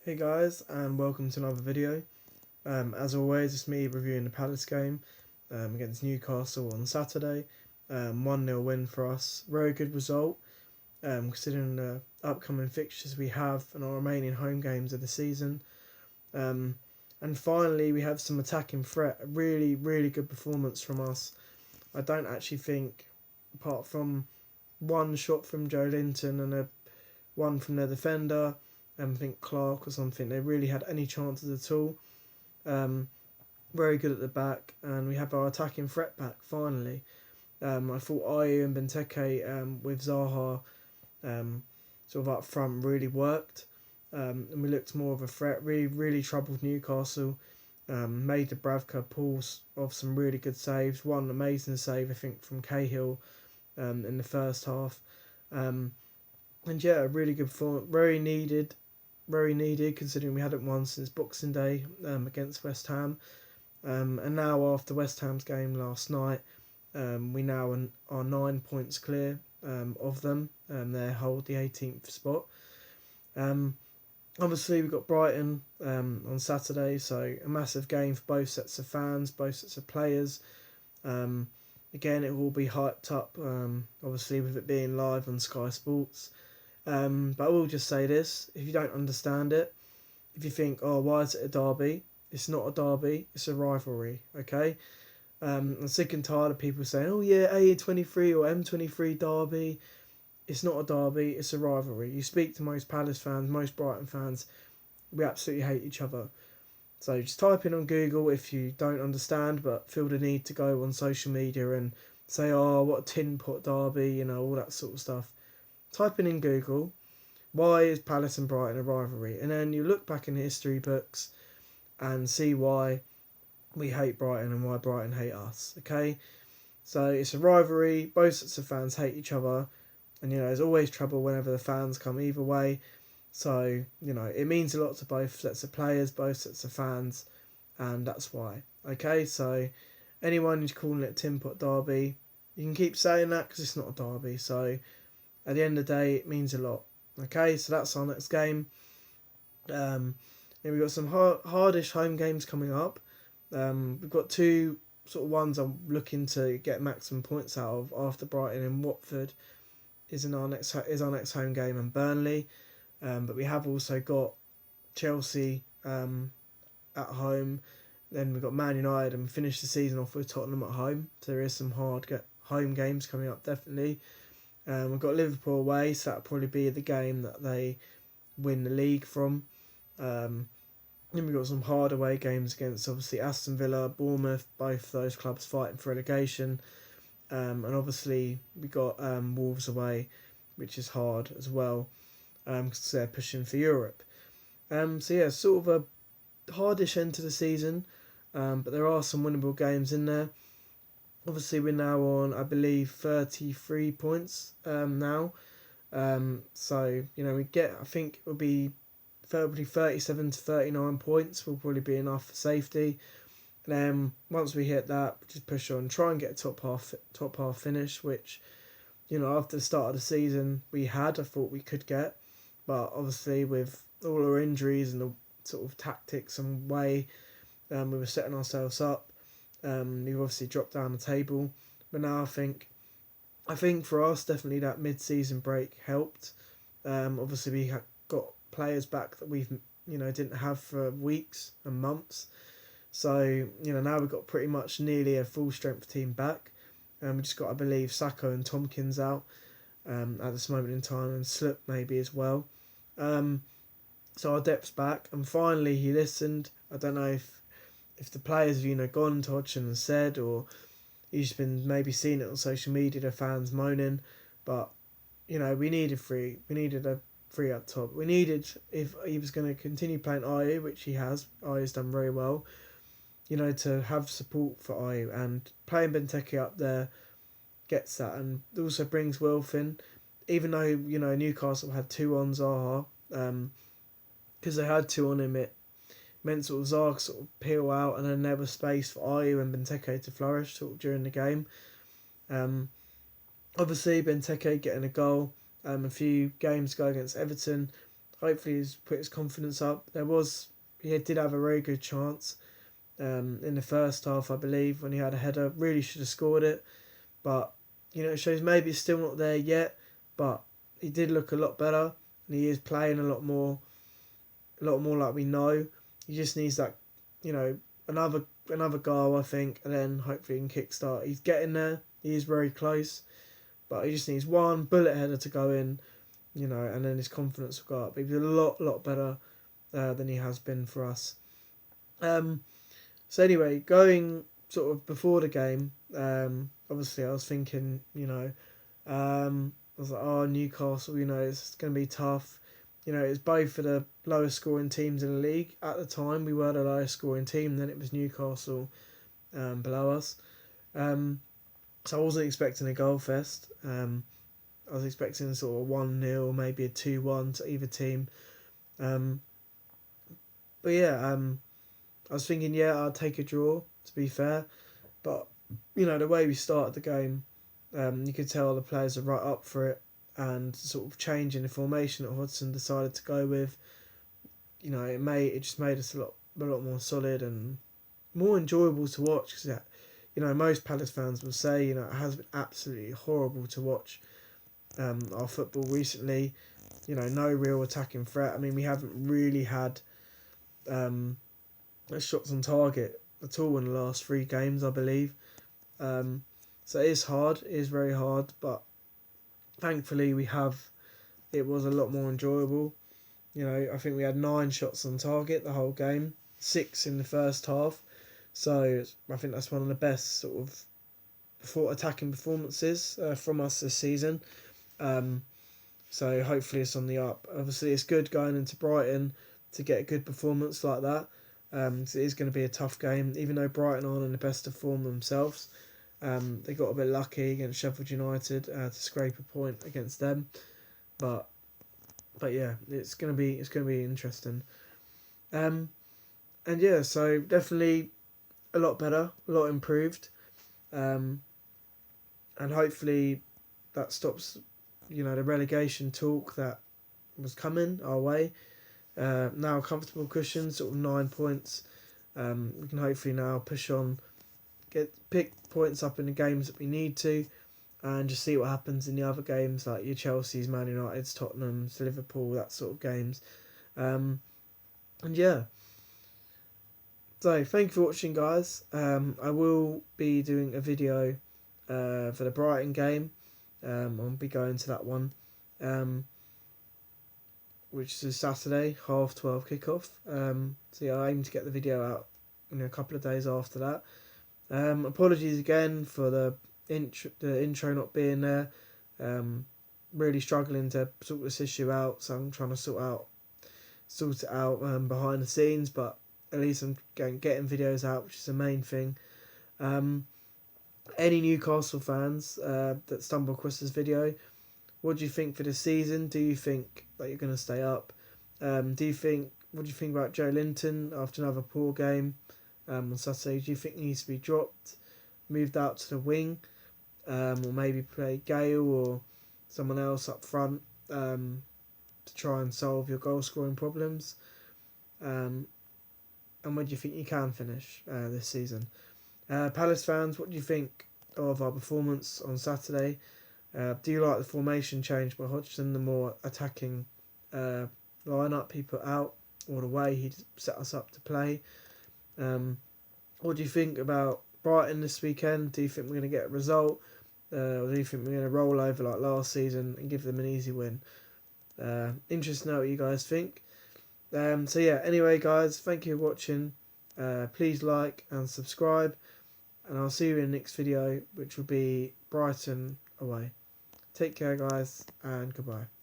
Hey guys, and welcome to another video. As always, it's me reviewing the Palace game against Newcastle on Saturday. 1-0 win for us. Very good result considering the upcoming fixtures we have and our remaining home games of the season. And finally, we have some attacking threat. A really, really good performance from us. I don't actually think, apart from one shot from Joe Linton and one from their defender, I think Clark or something, they really had any chances at all. Very good at the back, and we have our attacking threat back finally. I thought Ayew and Benteke with Zaha sort of up front really worked, and we looked more of a threat. Really troubled Newcastle. Made the Bravka pulls off some really good saves. One amazing save, I think, from Cahill in the first half. And yeah, a really good form. Very needed considering we hadn't won since Boxing Day against West Ham. And now after West Ham's game last night, we now are 9 points clear of them. They hold the 18th spot. Obviously, we've got Brighton on Saturday, so a massive game for both sets of fans, both sets of players. Again, it will be hyped up, obviously, with it being live on Sky Sports. But I will just say this, if you don't understand it, if you think, oh, why is it a derby? It's not a derby, it's a rivalry, okay? I'm sick and tired of people saying, oh yeah, A23 or M23 derby. It's not a derby, it's a rivalry. You speak to most Palace fans, most Brighton fans, we absolutely hate each other. So just type in on Google if you don't understand, but feel the need to go on social media and say, oh, what a tin pot derby, all that sort of stuff. Typing in Google, why is Palace and Brighton a rivalry? And then you look back in the history books and see why we hate Brighton and why Brighton hate us, okay? So it's a rivalry, both sets of fans hate each other, and there's always trouble whenever the fans come either way. So, it means a lot to both sets of players, both sets of fans, and that's why. Okay, so anyone who's calling it Tin Pot Derby, you can keep saying that because it's not a derby, so at the end of the day, it means a lot. Okay, so that's our next game. Then we've got some hardish home games coming up. We've got two sort of ones I'm looking to get maximum points out of after Brighton and Watford is our next home game, and Burnley. But we have also got Chelsea at home. Then we've got Man United and finish the season off with Tottenham at home. So there is some hard home games coming up, definitely. We've got Liverpool away, so that'll probably be the game that they win the league from. Then we've got some hard away games against, obviously, Aston Villa, Bournemouth, both those clubs fighting for relegation. And obviously, we got Wolves away, which is hard as well, because they're pushing for Europe. So yeah, sort of a hardish end to the season, but there are some winnable games in there. Obviously, we're now on, I believe, 33 points now. So, we get, I think it'll be probably 37 to 39 points will probably be enough for safety. And then once we hit that, we just push on, try and get a top half finish, which, after the start of the season I thought we could get. But obviously with all our injuries and the sort of tactics and way we were setting ourselves up, we've obviously dropped down the table. But now I think for us, definitely that mid-season break helped. Obviously we got players back that we've didn't have for weeks and months. So now we've got pretty much nearly a full strength team back. We just got, I believe, Sacco and Tompkins out at this moment in time, and Slip maybe as well. So our depth's back, and finally he listened. I don't know if the players have gone to Hodgson and said, or he's been maybe seeing it on social media, the fans moaning, but we needed a three up top. We needed, if he was going to continue playing Ayew, which he has. Ayew's done very well. To have support for Ayew, and playing Benteke up there gets that, and also brings Wilf in. Even though Newcastle had two on Zaha, because they had two on him, it meant sort of Zaha sort of peel out, and then there was space for Ayew and Benteke to flourish sort of during the game. Obviously Benteke getting a goal a few games ago against Everton, hopefully he's put his confidence up. He did have a very good chance in the first half, I believe, when he had a header. Really should have scored it, but it shows maybe it's still not there yet. But he did look a lot better, and he is playing a lot more like we know. He just needs that, another goal, I think, and then hopefully he can kickstart. He's getting there. He is very close, but he just needs one bullet header to go in, and then his confidence will go up. He's a lot better than he has been for us. So anyway, going sort of before the game, obviously I was thinking, I was like, oh, Newcastle, it's going to be tough. It's both of the lowest scoring teams in the league. At the time, we were the lowest scoring team, then it was Newcastle below us. So I wasn't expecting a goal fest. I was expecting sort of 1-0, maybe a 2-1 to either team. But yeah, I was thinking, I'd take a draw, to be fair. But, the way we started the game, you could tell the players are right up for it. And sort of changing the formation that Hodgson decided to go with, it just made us a lot more solid and more enjoyable to watch. Because most Palace fans will say, it has been absolutely horrible to watch our football recently. No real attacking threat. I mean, we haven't really had shots on target at all in the last 3 games, I believe. So it is hard. It is very hard, but thankfully it was a lot more enjoyable. I think we had 9 shots on target the whole game, 6 in the first half. So I think that's one of the best sort of attacking performances from us this season. So hopefully it's on the up. Obviously it's good going into Brighton to get a good performance like that. So it is going to be a tough game, even though Brighton aren't in the best of form themselves. They got a bit lucky against Sheffield United to scrape a point against them, but yeah, it's gonna be interesting. And yeah, so definitely a lot better, a lot improved, and hopefully that stops the relegation talk that was coming our way. Now comfortable cushion, sort of 9 points. We can hopefully now push on, pick points up in the games that we need to, and just see what happens in the other games, like your Chelsea's, Man United's, Tottenham's, Liverpool, that sort of games. And yeah. So thank you for watching, guys. I will be doing a video for the Brighton game. I'll be going to that one, which is Saturday, 12:30 kickoff. So yeah, I aim to get the video out a couple of days after that. Apologies again for the intro not being there. Really struggling to sort this issue out, so I'm trying to sort it out behind the scenes, but at least I'm getting videos out, which is the main thing. Any Newcastle fans that stumble across this video, what do you think for this season? Do you think that you're going to stay up? What do you think about Joe Linton after another poor game on Saturday? Do you think he needs to be dropped, moved out to the wing, or maybe play Gale or someone else up front to try and solve your goal scoring problems? And where do you think you can finish this season? Palace fans, what do you think of our performance on Saturday? Do you like the formation change by Hodgson, the more attacking lineup he put out, or the way he set us up to play? What do you think about Brighton this weekend? Do you think we're going to get a result? Or do you think we're going to roll over like last season and give them an easy win? Interested to know what you guys think. So yeah, anyway guys, thank you for watching. Please like and subscribe, and I'll see you in the next video, which will be Brighton away. Take care guys, and goodbye.